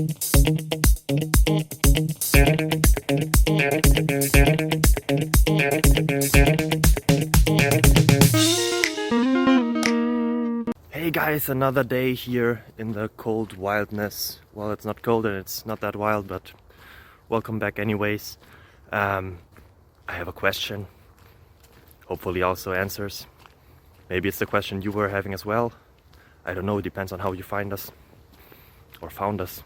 Hey guys, another day here in the cold wildness. Well, it's not cold and it's not that wild, but welcome back anyways. I have a question, hopefully also answers. Maybe it's the question you were having as well. I don't know, it depends on how you find us or found us.